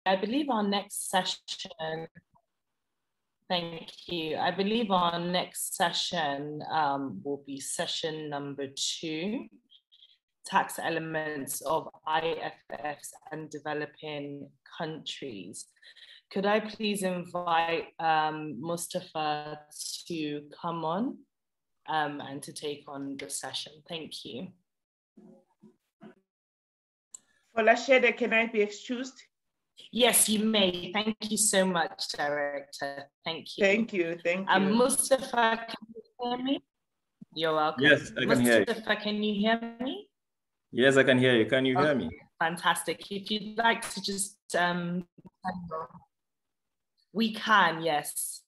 I believe our next session, thank you. I believe our next session will be session number 2, tax elements of IFFs and developing countries. Could I please invite Mustafa to come on and to take on the session? Thank you. Folashede, can I be excused? Yes, you may. Thank you so much, Director. Thank you. Thank you. Thank you. Mustafa, can you hear me? You're welcome. Yes, I can hear you. Mustafa, can you hear me? Yes, I can hear you. Can you hear me? Fantastic. If you'd like to just, we can, yes.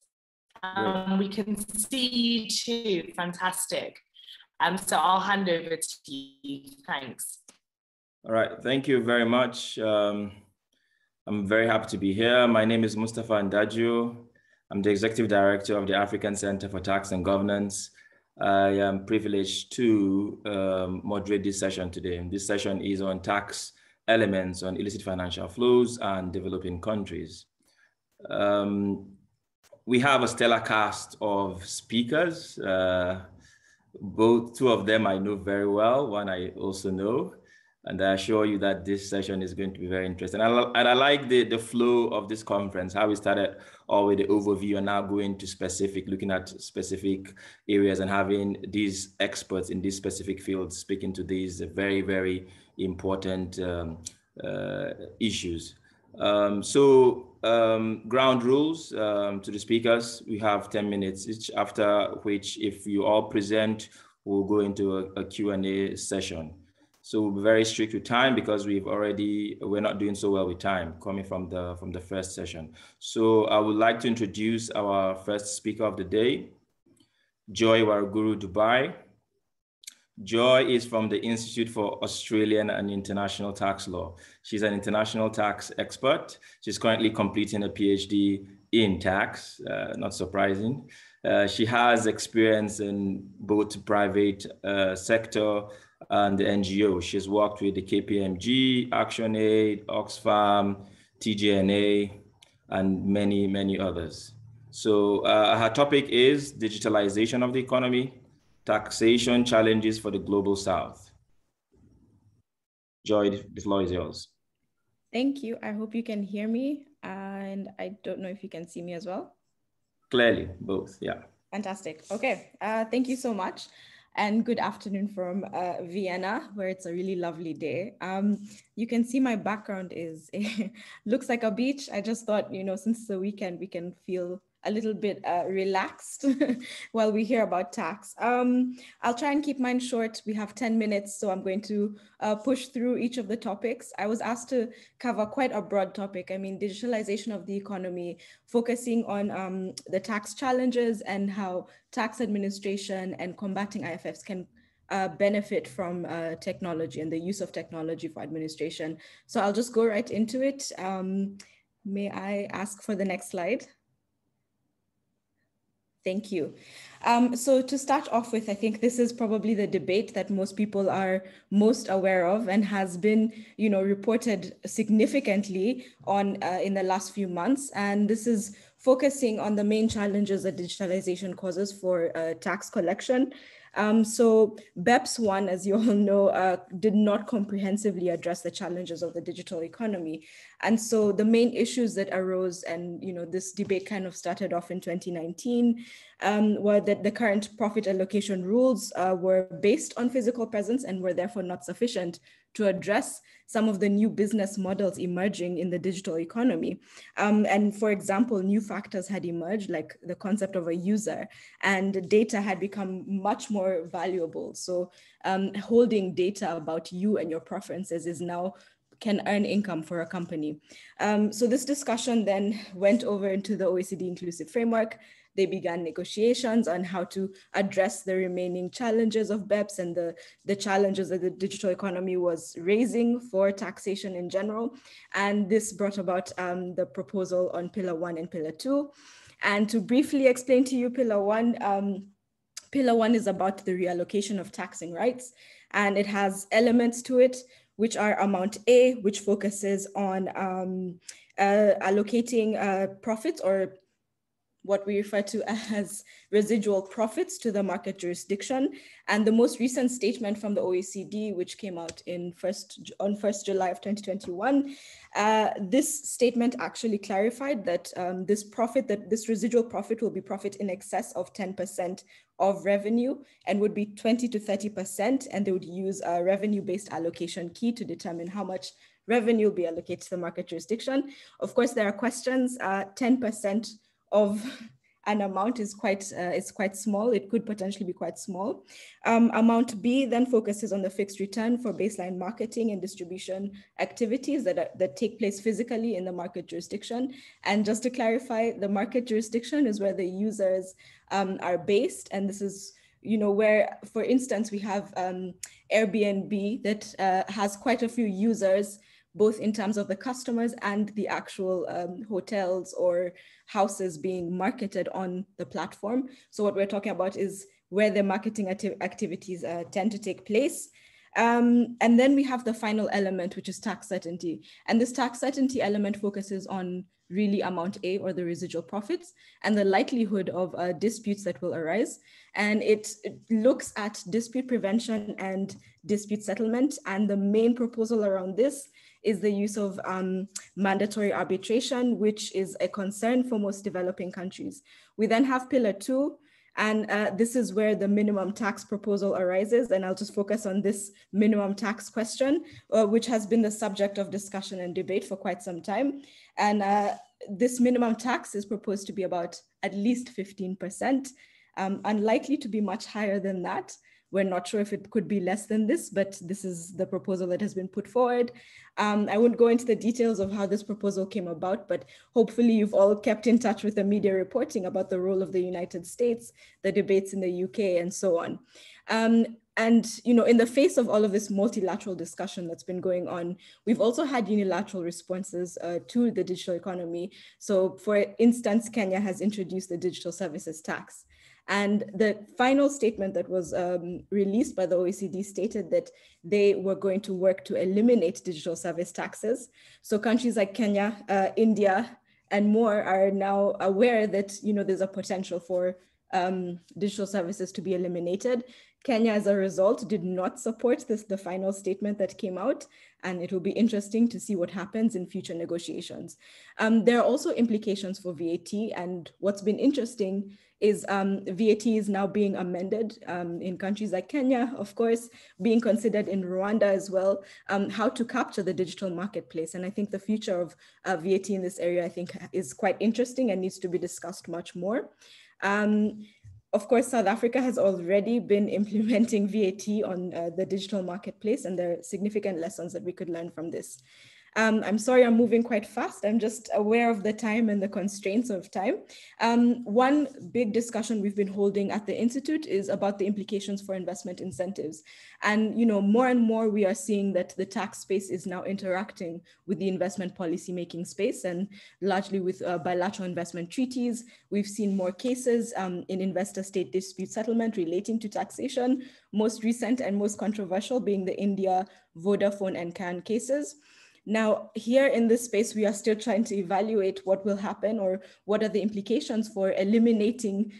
We can see you too. Fantastic. So I'll hand over to you. Thanks. All right. Thank you very much. I'm very happy to be here. My name is Mustafa Ndaju. I'm the Executive Director of the African Center for Tax and Governance. I am privileged to moderate this session today. This session is on tax elements on illicit financial flows and developing countries. We have a stellar cast of speakers. Two of them I know very well, one I also know. And I assure you that this session is going to be very interesting. And I like the flow of this conference, how we started all with the overview and now going to looking at specific areas and having these experts in these specific fields speaking to these very, very important issues. Ground rules to the speakers. We have 10 minutes each, after which, if you all present, we'll go into a Q&A session. So we'll be very strict with time because we're not doing so well with time coming from the first session. So I would like to introduce our first speaker of the day, Joy Waruguru Dubai. Joy is from the Institute for Australian and International Tax Law. She's an international tax expert. She's currently completing a PhD in tax, not surprising. She has experience in both private sector and the NGO. She's worked with the KPMG, ActionAid, Oxfam, TGNA, and many, many others. So her topic is digitalization of the economy, taxation challenges for the global South. Joy, the floor is yours. Thank you. I hope you can hear me. And I don't know if you can see me as well. Clearly, both, yeah. Fantastic. Okay, thank you so much. And good afternoon from Vienna, where it's a really lovely day. You can see my background looks like a beach. I just thought, since the weekend, we can feel a little bit relaxed while we hear about tax. I'll try and keep mine short. We have 10 minutes, so I'm going to push through each of the topics. I was asked to cover quite a broad topic. I mean, digitalization of the economy, focusing on the tax challenges and how tax administration and combating IFFs can benefit from technology and the use of technology for administration. So I'll just go right into it. May I ask for the next slide? Thank you. So to start off with, I think this is probably the debate that most people are most aware of and has been, reported significantly on in the last few months. And this is focusing on the main challenges that digitalization causes for tax collection. So BEPS 1, as you all know, did not comprehensively address the challenges of the digital economy. And so the main issues that arose, and this debate kind of started off in 2019, were that the current profit allocation rules were based on physical presence and were therefore not sufficient to address some of the new business models emerging in the digital economy. And for example, new factors had emerged, like the concept of a user, and data had become much more valuable. So holding data about you and your preferences can earn income for a company. So this discussion then went over into the OECD Inclusive Framework. They began negotiations on how to address the remaining challenges of BEPS and the challenges that the digital economy was raising for taxation in general. And this brought about the proposal on Pillar 1 and Pillar 2. And to briefly explain to you Pillar 1, Pillar 1 is about the reallocation of taxing rights, and it has elements to it which are Amount A, which focuses on allocating profits, or what we refer to as residual profits, to the market jurisdiction. And the most recent statement from the OECD, which came out on 1st July of 2021, this statement actually clarified that this residual profit will be profit in excess of 10% of revenue and would be 20 to 30%. And they would use a revenue-based allocation key to determine how much revenue will be allocated to the market jurisdiction. Of course, there are questions. 10% of an amount is quite small. It could potentially be quite small. Amount B then focuses on the fixed return for baseline marketing and distribution activities that take place physically in the market jurisdiction. And just to clarify, the market jurisdiction is where the users are based. And this is where, for instance, we have Airbnb that has quite a few users, both in terms of the customers and the actual hotels or houses being marketed on the platform. So what we're talking about is where the marketing activities tend to take place. And then we have the final element, which is tax certainty. And this tax certainty element focuses on really amount A, or the residual profits, and the likelihood of disputes that will arise. And it looks at dispute prevention and dispute settlement. And the main proposal around this is the use of mandatory arbitration, which is a concern for most developing countries. We then have pillar 2, and this is where the minimum tax proposal arises. And I'll just focus on this minimum tax question, which has been the subject of discussion and debate for quite some time. And this minimum tax is proposed to be about at least 15%, unlikely to be much higher than that. We're not sure if it could be less than this, but this is the proposal that has been put forward. I won't go into the details of how this proposal came about, but hopefully you've all kept in touch with the media reporting about the role of the United States, the debates in the UK, and so on. And in the face of all of this multilateral discussion that's been going on, we've also had unilateral responses to the digital economy. So for instance, Kenya has introduced the digital services tax. And the final statement that was released by the OECD stated that they were going to work to eliminate digital service taxes. So countries like Kenya, India, and more are now aware that there's a potential for digital services to be eliminated. Kenya, as a result, did not support the final statement that came out, and it will be interesting to see what happens in future negotiations. There are also implications for VAT, and what's been interesting is VAT is now being amended in countries like Kenya, of course, being considered in Rwanda as well, how to capture the digital marketplace. And I think the future of VAT in this area, I think, is quite interesting and needs to be discussed much more. Of course, South Africa has already been implementing VAT on the digital marketplace, and there are significant lessons that we could learn from this. I'm sorry, I'm moving quite fast. I'm just aware of the time and the constraints of time. One big discussion we've been holding at the Institute is about the implications for investment incentives. And more and more we are seeing that the tax space is now interacting with the investment policy making space, and largely with bilateral investment treaties. We've seen more cases in investor-state dispute settlement relating to taxation, most recent and most controversial being the India, Vodafone, and Can cases. Now, here in this space, we are still trying to evaluate what will happen, or what are the implications for eliminating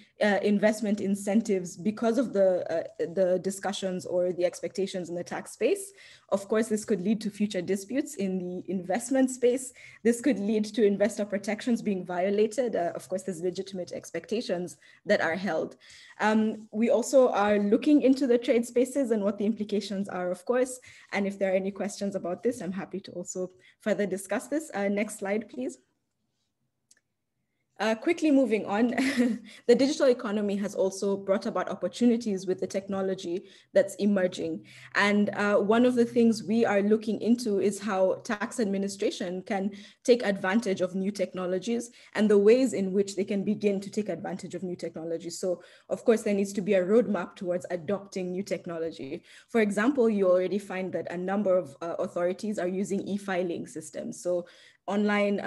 investment incentives because of the discussions or the expectations in the tax space. Of course, this could lead to future disputes in the investment space. This could lead to investor protections being violated. Of course, there's legitimate expectations that are held. We also are looking into the trade spaces and what the implications are, of course. And if there are any questions about this, I'm happy to also further discuss this. Next slide, please. Quickly moving on, the digital economy has also brought about opportunities with the technology that's emerging. And one of the things we are looking into is how tax administration can take advantage of new technologies and the ways in which they can begin to take advantage of new technologies. So of course, there needs to be a roadmap towards adopting new technology. For example, you already find that a number of authorities are using e-filing systems. So online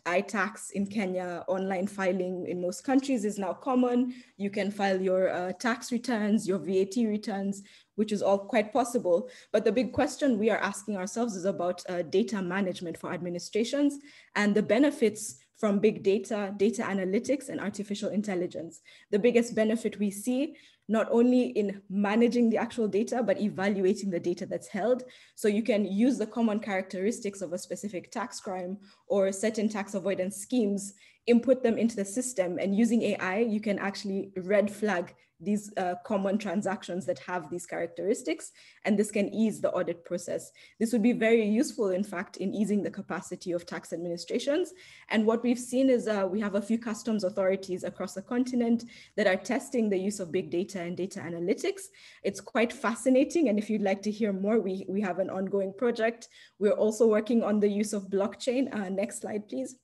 iTax in Kenya, online filing in most countries is now common. You can file your tax returns, your VAT returns which is all quite possible. But the big question we are asking ourselves is about data management for administrations and the benefits from big data, data analytics, and artificial intelligence. The biggest benefit we see, not only in managing the actual data, but evaluating the data that's held. So you can use the common characteristics of a specific tax crime or certain tax avoidance schemes, input them into the system, and using AI, you can actually red flag these common transactions that have these characteristics, and this can ease the audit process. This would be very useful, in fact, in easing the capacity of tax administrations. And what we've seen is we have a few customs authorities across the continent that are testing the use of big data and data analytics. It's quite fascinating, and if you'd like to hear more, we have an ongoing project. We're also working on the use of blockchain. Next slide, please.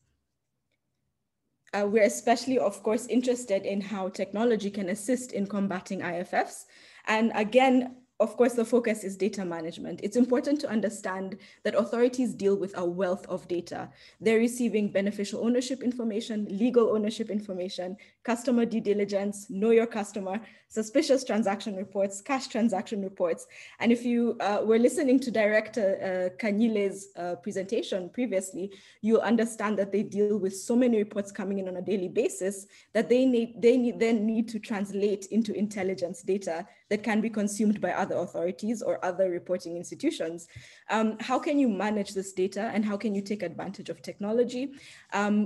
We're especially, of course, interested in how technology can assist in combating IFFs. And again, of course, the focus is data management. It's important to understand that authorities deal with a wealth of data. They're receiving beneficial ownership information, legal ownership information, customer due diligence, know your customer, suspicious transaction reports, cash transaction reports. And if you were listening to Director Kanyile's presentation previously, you'll understand that they deal with so many reports coming in on a daily basis that they then need to translate into intelligence data that can be consumed by other authorities or other reporting institutions. How can you manage this data and how can you take advantage of technology?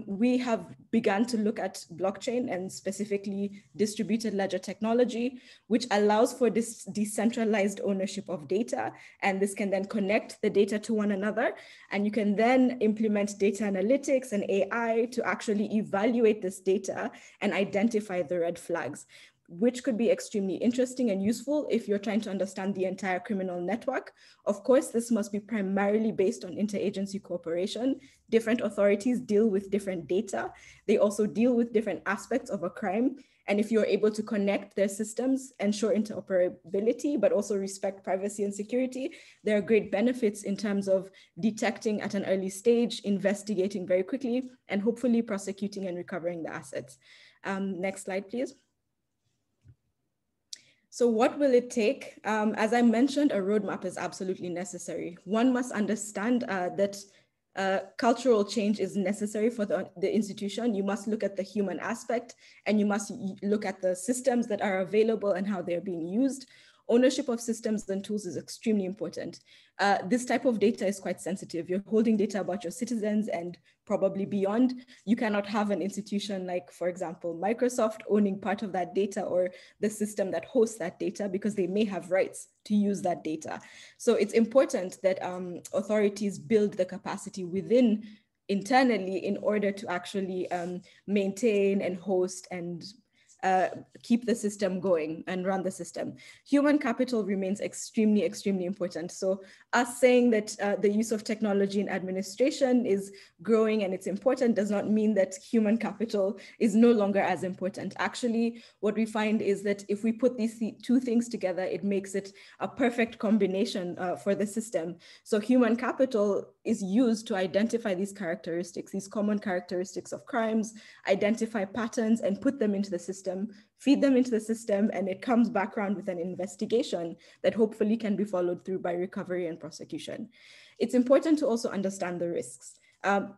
We have begun to look at blockchain and specifically distributed ledger technology, which allows for this decentralized ownership of data. And this can then connect the data to one another. And you can then implement data analytics and AI to actually evaluate this data and identify the red flags, which could be extremely interesting and useful if you're trying to understand the entire criminal network. Of course, this must be primarily based on interagency cooperation. Different authorities deal with different data. They also deal with different aspects of a crime. And if you're able to connect their systems, ensure interoperability, but also respect privacy and security, there are great benefits in terms of detecting at an early stage, investigating very quickly, and hopefully prosecuting and recovering the assets. Next slide, please. So what will it take? As I mentioned, a roadmap is absolutely necessary. One must understand that cultural change is necessary for the institution. You must look at the human aspect and you must look at the systems that are available and how they're being used. Ownership of systems and tools is extremely important. This type of data is quite sensitive. You're holding data about your citizens and probably beyond. You cannot have an institution like, for example, Microsoft owning part of that data or the system that hosts that data because they may have rights to use that data. So it's important that authorities build the capacity within internally in order to actually maintain and host and keep the system going and run the system. Human capital remains extremely, extremely important. So us saying that the use of technology in administration is growing and it's important does not mean that human capital is no longer as important. Actually, what we find is that if we put these two things together, it makes it a perfect combination for the system. So human capital is used to identify these characteristics, these common characteristics of crimes, identify patterns and put them into the system, feed them into the system, and it comes back around with an investigation that hopefully can be followed through by recovery and prosecution. It's important to also understand the risks.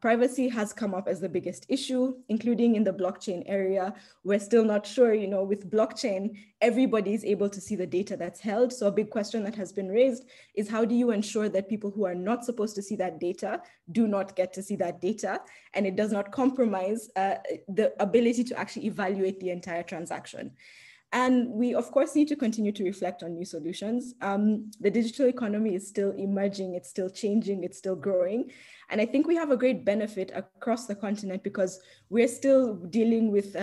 Privacy has come up as the biggest issue, including in the blockchain area. We're still not sure, with blockchain, everybody is able to see the data that's held. So a big question that has been raised is how do you ensure that people who are not supposed to see that data do not get to see that data, and it does not compromise the ability to actually evaluate the entire transaction. And we, of course, need to continue to reflect on new solutions. The digital economy is still emerging, it's still changing, it's still growing. And I think we have a great benefit across the continent because we're still dealing with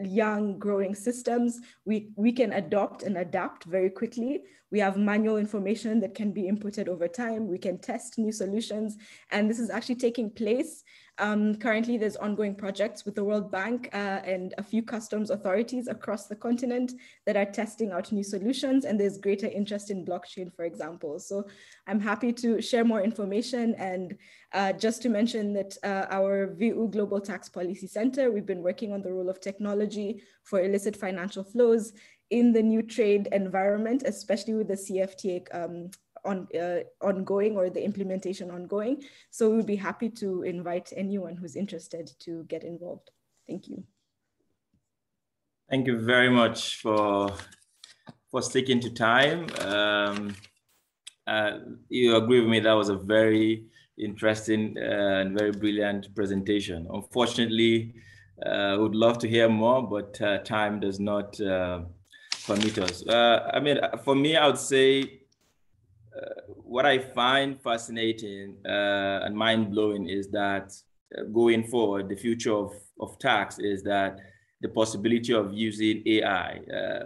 young, growing systems. We can adopt and adapt very quickly. We have manual information that can be inputted over time. We can test new solutions. And this is actually taking place. Currently, there's ongoing projects with the World Bank and a few customs authorities across the continent that are testing out new solutions, and there's greater interest in blockchain, for example. So I'm happy to share more information, and just to mention that our VU Global Tax Policy Center, we've been working on the role of technology for illicit financial flows in the new trade environment, especially with the CFTA ongoing, or the implementation ongoing. So we would be happy to invite anyone who's interested to get involved. Thank you. Thank you very much for sticking to time. You agree with me, that was a very interesting and very brilliant presentation. Unfortunately, would love to hear more, but time does not permit us. I mean, for me, I would say what I find fascinating and mind-blowing is that going forward, the future of tax is that the possibility of using AI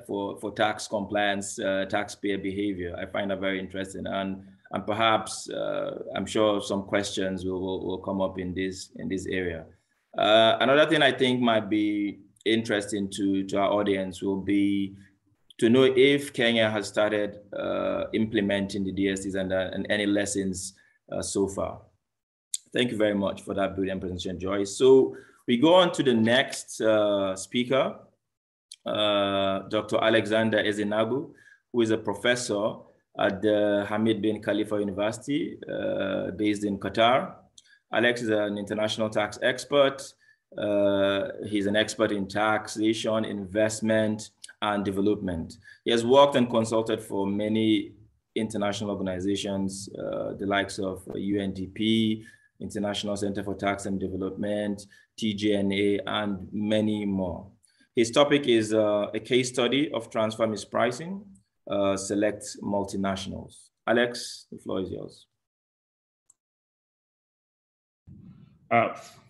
for tax compliance, taxpayer behavior. I find that very interesting, and perhaps I'm sure some questions will come up in this area. Another thing I think might be interesting to our audience will be to know if Kenya has started implementing the DSTs and any lessons so far. Thank you very much for that brilliant presentation, Joyce. So we go on to the next speaker, Dr. Alexander Ezenagu, who is a professor at the Hamid bin Khalifa University, based in Qatar. Alex is an international tax expert. He's an expert in taxation, investment, and development. He has worked and consulted for many international organizations, the likes of UNDP, International Center for Tax and Development, TGNA, and many more. His topic is a case study of transfer mispricing, select multinationals. Alex, the floor is yours.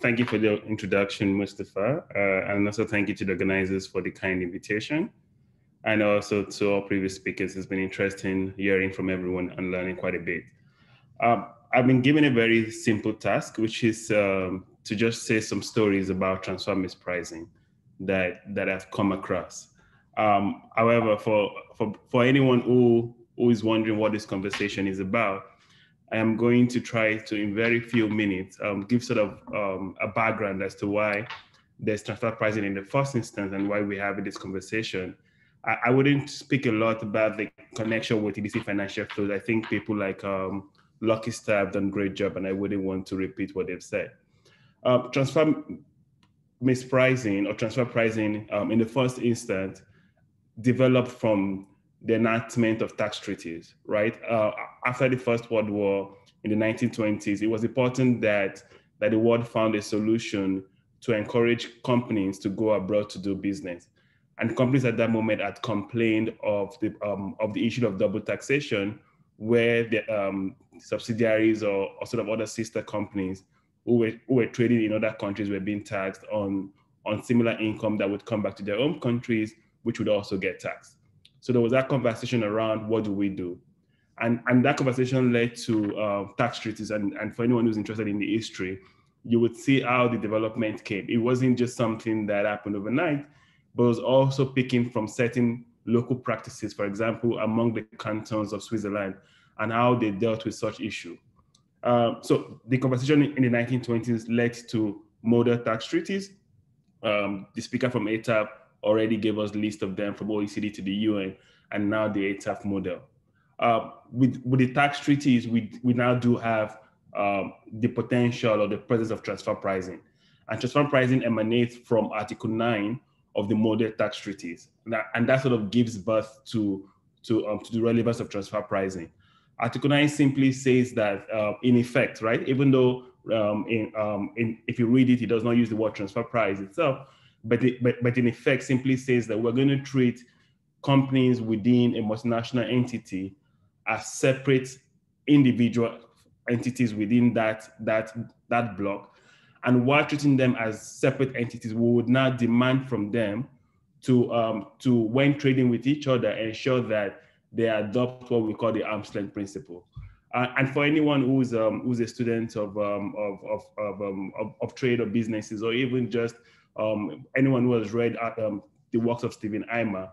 Thank you for the introduction, Mustafa, and also thank you to the organizers for the kind invitation. And also to all previous speakers, it's been interesting hearing from everyone and learning quite a bit. I've been given a very simple task, which is to just say some stories about transfer mispricing that I've come across. However, for anyone who is wondering what this conversation is about, I am going to try to, in very few minutes, give sort of a background as to why there's transfer pricing in the first instance and why we're having this conversation. I wouldn't speak a lot about the connection with EDC financial flows. I think people like Lucky Star have done a great job, and I wouldn't want to repeat what they've said. Transfer mispricing or transfer pricing in the first instance developed from the enactment of tax treaties, right? After the First World War in the 1920s, it was important that the world found a solution to encourage companies to go abroad to do business. And companies at that moment had complained of the issue of double taxation, where the subsidiaries or sort of other sister companies who were trading in other countries were being taxed on similar income that would come back to their own countries, which would also get taxed. So there was that conversation around what do we do? And that conversation led to tax treaties. And for anyone who's interested in the history, you would see how the development came. It wasn't just something that happened overnight, but it was also picking from certain local practices, for example, among the cantons of Switzerland, and how they dealt with such issue. So the conversation in the 1920s led to model tax treaties. The speaker from ATAP already gave us a list of them, from OECD to the UN, and now the ATAP model. With the tax treaties, we now do have the potential or the presence of transfer pricing. And transfer pricing emanates from Article 9 of the model tax treaties. And that sort of gives birth to the relevance of transfer pricing. Article 9 simply says that in effect, right, even though if you read it, it does not use the word transfer price itself, but in effect simply says that we're going to treat companies within a multinational entity as separate individual entities within that block. And while treating them as separate entities, we would now demand from them to when trading with each other, ensure that they adopt what we call the arm's length principle. And for anyone who's a student of trade or businesses, or even just anyone who has read the works of Stephen Eimer,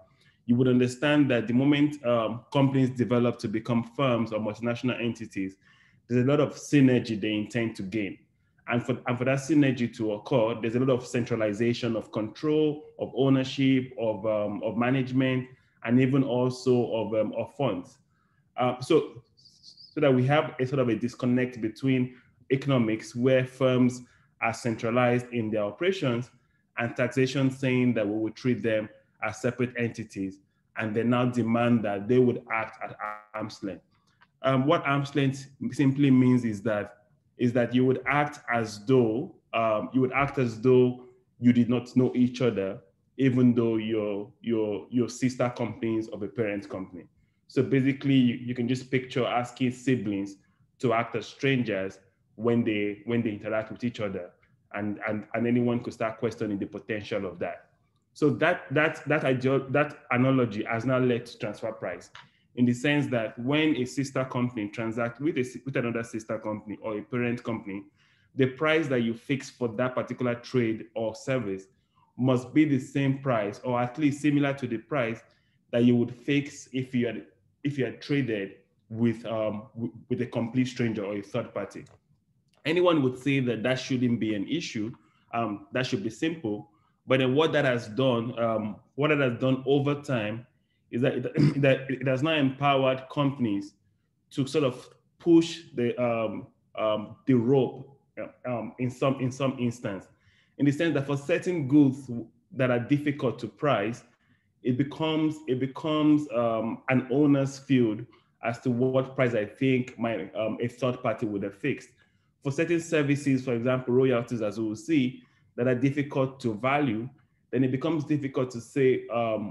you would understand that the moment companies develop to become firms or multinational entities, there's a lot of synergy they intend to gain. And for that synergy to occur, there's a lot of centralization of control, of ownership, of management, and even also of funds. So that we have a sort of a disconnect between economics, where firms are centralized in their operations, and taxation saying that we will treat them as separate entities, and they now demand that they would act at arm's length. What arm's length simply means is that you would act as though you did not know each other, even though you're sister companies of a parent company. So basically, you can just picture asking siblings to act as strangers when they interact with each other, and anyone could start questioning the potential of that. So that analogy has now led to transfer price, in the sense that when a sister company transacts with another sister company or a parent company, the price that you fix for that particular trade or service must be the same price, or at least similar to the price that you would fix if you had traded with a complete stranger or a third party. Anyone would say that shouldn't be an issue. That should be simple. But then what that has done over time is that it has now empowered companies to sort of push the rope in some instance, in the sense that for certain goods that are difficult to price, it becomes an owner's field as to what price I think a third party would have fixed. For certain services, for example, royalties, as we will see, that are difficult to value, then it becomes difficult to say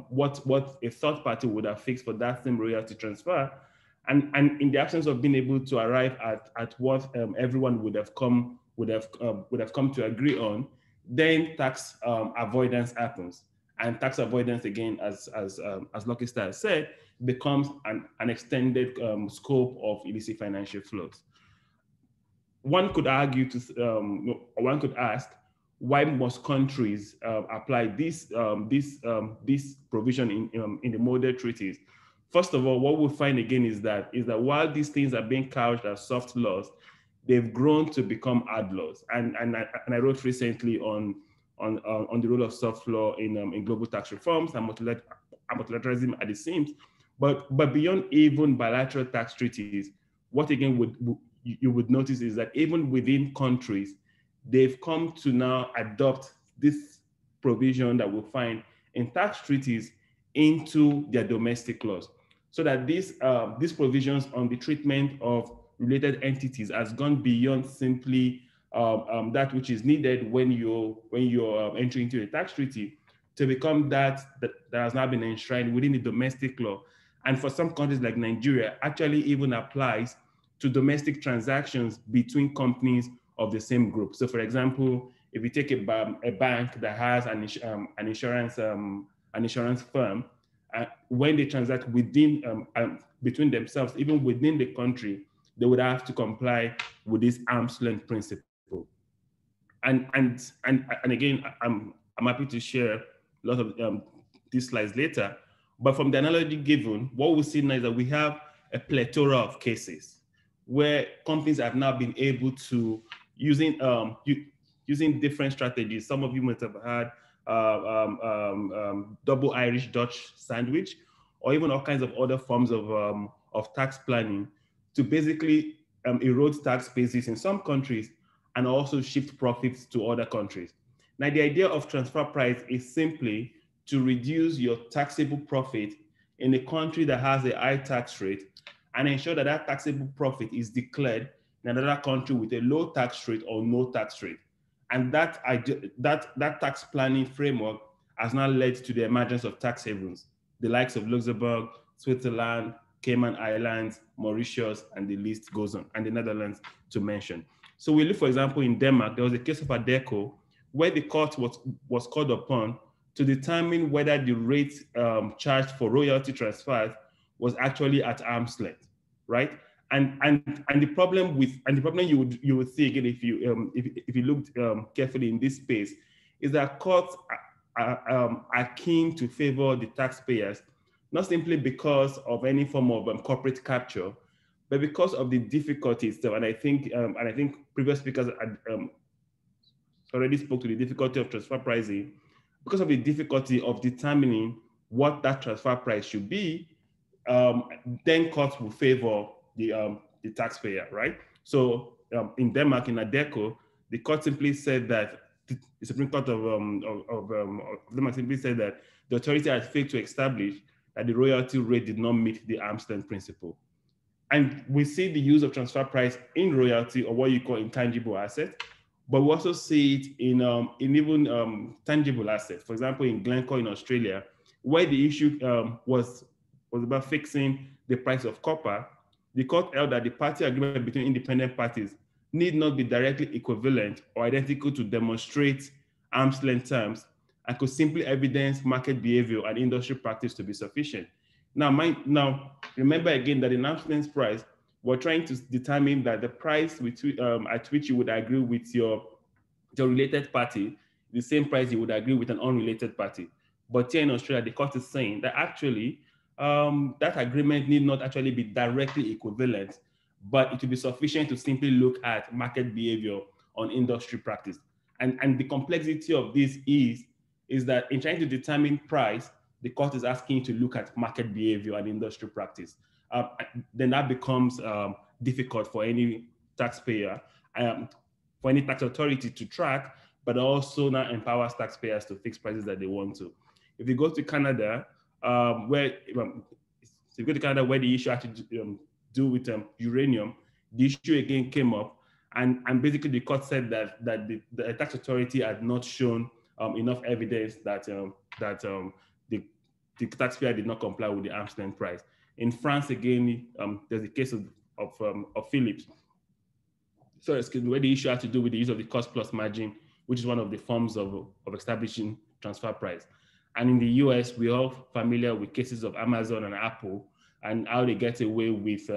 what a third party would have fixed for that same royalty transfer. And in the absence of being able to arrive at what everyone would have come to agree on, then tax avoidance happens. And tax avoidance, again, as Lucky Star said, becomes an extended scope of illicit financial flows. One could argue one could ask, why must countries apply this provision in the model treaties? First of all, what we'll find again is that while these things are being couched as soft laws, they've grown to become hard laws. And I wrote recently on the role of soft law in global tax reforms and multilateralism at the seams. But beyond even bilateral tax treaties, what again you would notice is that even within countries, they've come to now adopt this provision that we'll find in tax treaties into their domestic laws, so that these provisions on the treatment of related entities has gone beyond simply that which is needed when you're entering into a tax treaty, to become that has now been enshrined within the domestic law. And for some countries like Nigeria, actually even applies to domestic transactions between companies of the same group. So for example, if you take a bank that has an insurance firm, when they transact between themselves, even within the country, they would have to comply with this arm's length principle. And again, I'm happy to share a lot of these slides later. But from the analogy given, what we see now is that we have a plethora of cases where companies have now been able to, using different strategies. Some of you might have had double Irish Dutch sandwich, or even all kinds of other forms of tax planning, to basically erode tax bases in some countries and also shift profits to other countries. Now, the idea of transfer price is simply to reduce your taxable profit in a country that has a high tax rate and ensure that that taxable profit is declared in another country with a low tax rate or no tax rate. And that tax planning framework has now led to the emergence of tax havens, the likes of Luxembourg, Switzerland, Cayman Islands, Mauritius, and the list goes on, and the Netherlands to mention. So we look, for example, in Denmark, there was a case of Adecco where the court was called upon to determine whether the rate charged for royalty transfers was actually at arm's length, right? And the problem you would see again if you looked carefully in this space is that courts are keen to favor the taxpayers, not simply because of any form of corporate capture, but because of the difficulties. And I think previous speakers already spoke to the difficulty of transfer pricing, because of the difficulty of determining what that transfer price should be, then courts will favor the taxpayer, right? So in Denmark, in Adecco, the court simply said that the Supreme Court of Denmark simply said that the authority had failed to establish that the royalty rate did not meet the arm's length principle. And we see the use of transfer price in royalty, or what you call intangible assets, but we also see it in even tangible assets. For example, in Glencore in Australia, where the issue was about fixing the price of copper, the court held that the party agreement between independent parties need not be directly equivalent or identical to demonstrate arm's length terms, and could simply evidence market behavior and industry practice to be sufficient. Now, remember again that in arm's length price, we're trying to determine that the price at which you would agree with your related party, the same price you would agree with an unrelated party. But here in Australia, the court is saying that actually that agreement need not actually be directly equivalent, but it will be sufficient to simply look at market behavior on industry practice. And the complexity of this is that in trying to determine price, the court is asking you to look at market behavior and industry practice. Then that becomes difficult for any taxpayer, for any tax authority to track, but also now empowers taxpayers to fix prices that they want to. If you go to Canada, where the issue had to do with uranium, the issue again came up, and basically the court said that the tax authority had not shown enough evidence that the taxpayer did not comply with the arm's length price. In France, again, there's a case of Philips. So excuse me, where the issue had to do with the use of the cost plus margin, which is one of the forms of establishing transfer price. And in the US, we're all familiar with cases of Amazon and Apple and how they get away with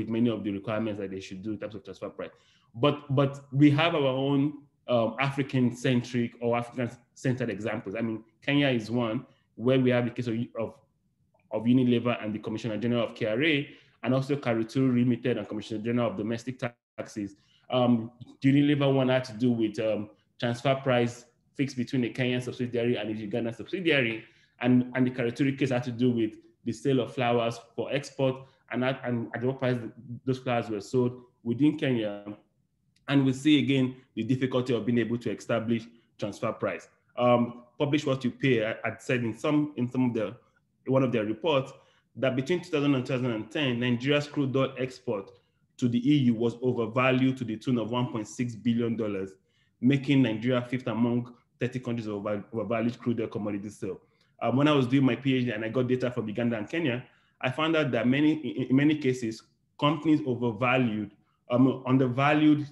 many of the requirements that they should do in terms of transfer price. But we have our own African-centric or African-centered examples. I mean, Kenya is one where we have the case of Unilever and the Commissioner General of KRA, and also Karuturu Limited and Commissioner General of Domestic Taxes. Unilever one had to do with transfer price fixed between a Kenyan subsidiary and a Ugandan subsidiary, and the Karuturu case had to do with the sale of flowers for export, and at what price those flowers were sold within Kenya. And we see again the difficulty of being able to establish transfer price. Publish what you pay. I said in one of their reports that between 2000 and 2010, Nigeria's crude oil export to the EU was overvalued to the tune of $1.6 billion, making Nigeria fifth among 30 countries of overvalued crude oil commodity sale. When I was doing my PhD and I got data from Uganda and Kenya, I found out that in many cases, companies undervalued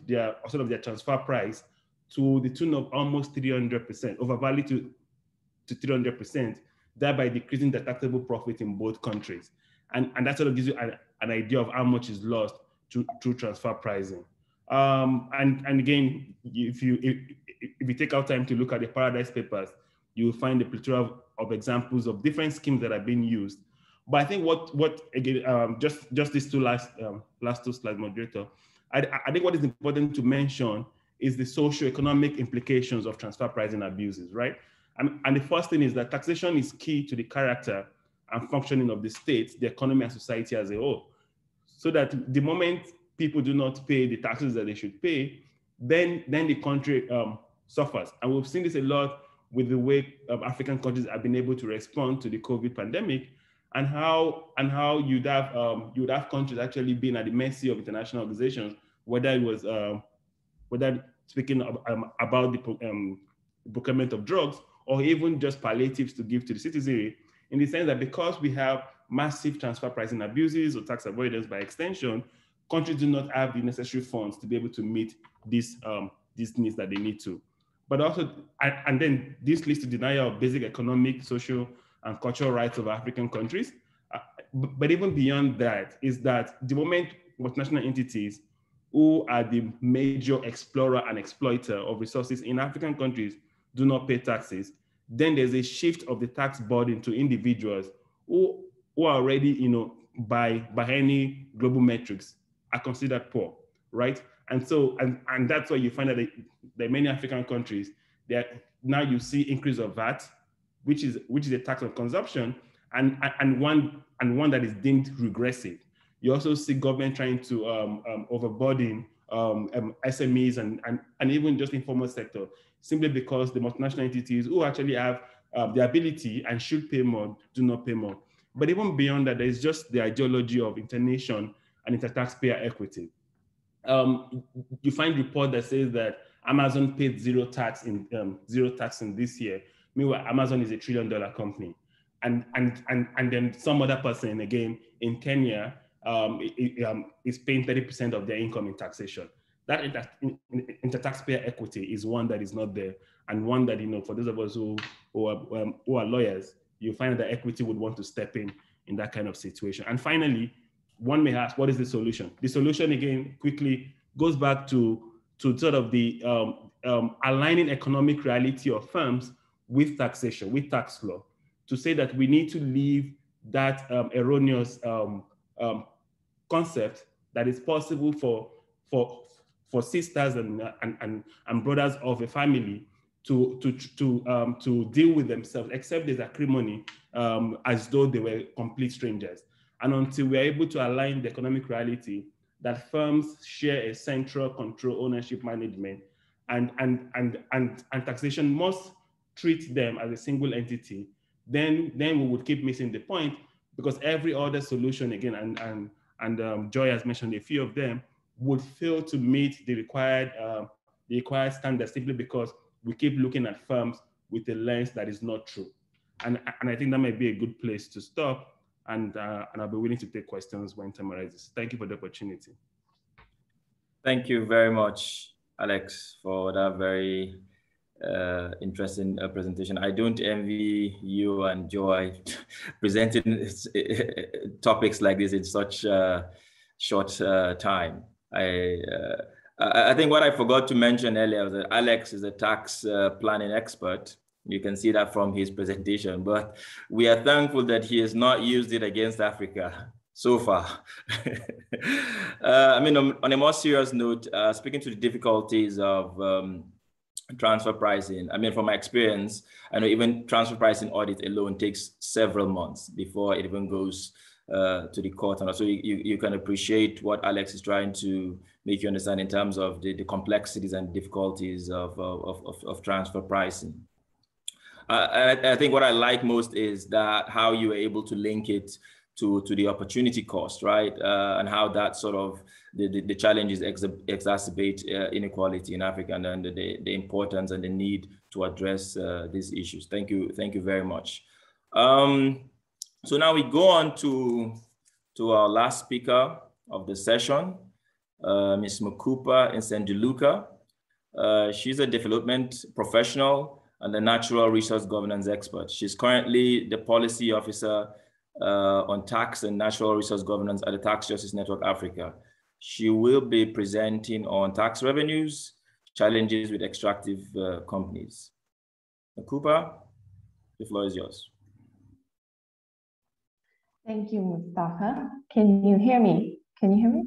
their transfer price to the tune of almost 300%, overvalued to 300%, thereby decreasing the taxable profit in both countries. And that sort of gives you an idea of how much is lost through transfer pricing. And again, if you take out time to look at the Paradise Papers, you will find a plethora of examples of different schemes that are being used. But I think what again, just these last two slides, moderator, I think what is important to mention is the socio-economic implications of transfer pricing abuses, right? And the first thing is that taxation is key to the character and functioning of the state, the economy, and society as a whole. So that the moment people do not pay the taxes that they should pay, then the country suffers. And we've seen this a lot with the way African countries have been able to respond to the COVID pandemic, and how you'd have countries actually being at the mercy of international organizations, whether it was whether speaking about the procurement of drugs, or even just palliatives to give to the citizenry, in the sense that because we have massive transfer pricing abuses or tax avoidance by extension, countries do not have the necessary funds to be able to meet these needs that they need to. But also, and then this leads to denial of basic economic, social, and cultural rights of African countries. But even beyond that is that the moment multinational entities who are the major explorer and exploiter of resources in African countries do not pay taxes, then there's a shift of the tax burden to individuals who are already, by any global metrics, are considered poor, right? And so, and that's why you find that many African countries, now you see increase of VAT, which is a tax on consumption, and one that is deemed regressive. You also see government trying to overburden SMEs and even just informal sector, simply because the multinational entities who actually have the ability and should pay more do not pay more. But even beyond that, there's just the ideology of internation and inter-taxpayer equity. You find report that says that Amazon paid zero tax in this year. Meanwhile, Amazon is $1 trillion company, and then some other person again in Kenya is paying 30% of their income in taxation. That inter-taxpayer equity is one that is not there, and one that, you know, for those of us who are lawyers, you find that equity would want to step in that kind of situation. And finally, one may ask, what is the solution? The solution, again, quickly goes back to sort of the aligning economic reality of firms with taxation, with tax law, to say that we need to leave that erroneous concept that it's possible for sisters and brothers of a family to deal with themselves, except there's acrimony, as though they were complete strangers. And until we're able to align the economic reality that firms share a central control, ownership, management, and taxation must treat them as a single entity, then we would keep missing the point, because every other solution, again, and Joy has mentioned a few of them, would fail to meet the required standards, simply because we keep looking at firms with a lens that is not true. And I think that might be a good place to stop. And I'll be willing to take questions when time arises. Thank you for the opportunity. Thank you very much, Alex, for that very interesting presentation. I don't envy you and Joy presenting topics like this in such short time. I think what I forgot to mention earlier was that Alex is a tax planning expert. You can see that from his presentation, but we are thankful that he has not used it against Africa so far. I mean, on a more serious note, speaking to the difficulties of transfer pricing, I mean, from my experience, I know even transfer pricing audit alone takes several months before it even goes to the court. And so you can appreciate what Alex is trying to make you understand in terms of the complexities and difficulties of transfer pricing. I think what I like most is that how you are able to link it to the opportunity cost, right? And how that sort of the challenges exacerbate inequality in Africa, and the importance and the need to address these issues. Thank you very much. So now we go on to our last speaker of the session, Ms. Mukupa Nsendiluka. She's a development professional and a natural resource governance expert. She's currently the policy officer on tax and natural resource governance at the Tax Justice Network Africa. She will be presenting on tax revenues, challenges with extractive companies. Mukupa, the floor is yours. Thank you, Mustafa. Can you hear me? Can you hear me?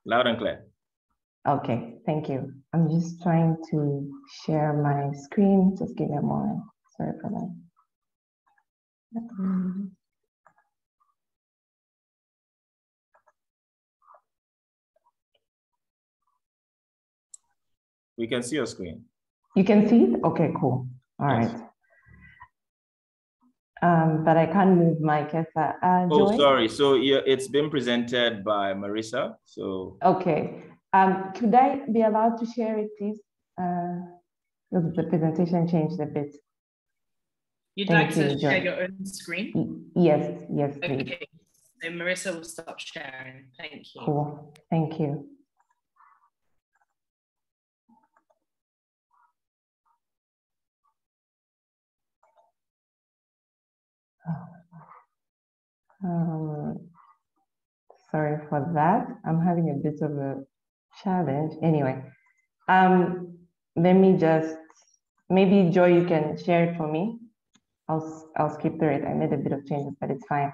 Loud and clear. Okay, thank you. I'm just trying to share my screen. Just give me a moment. Sorry for that. We can see your screen. You can see it? Okay, cool. All right. But I can't move my camera. Oh, Joy? sorry. So it's been presented by Marissa. So okay. Could I be allowed to share it, please? Because the presentation changed a bit. You'd like to share your own screen? Yes, please. Okay. So Marissa will stop sharing. Thank you. Cool. Thank you. Sorry for that. I'm having a bit of a challenge. Anyway, let me just, maybe Joy, you can share it for me. I'll skip through it. I made a bit of changes, but it's fine.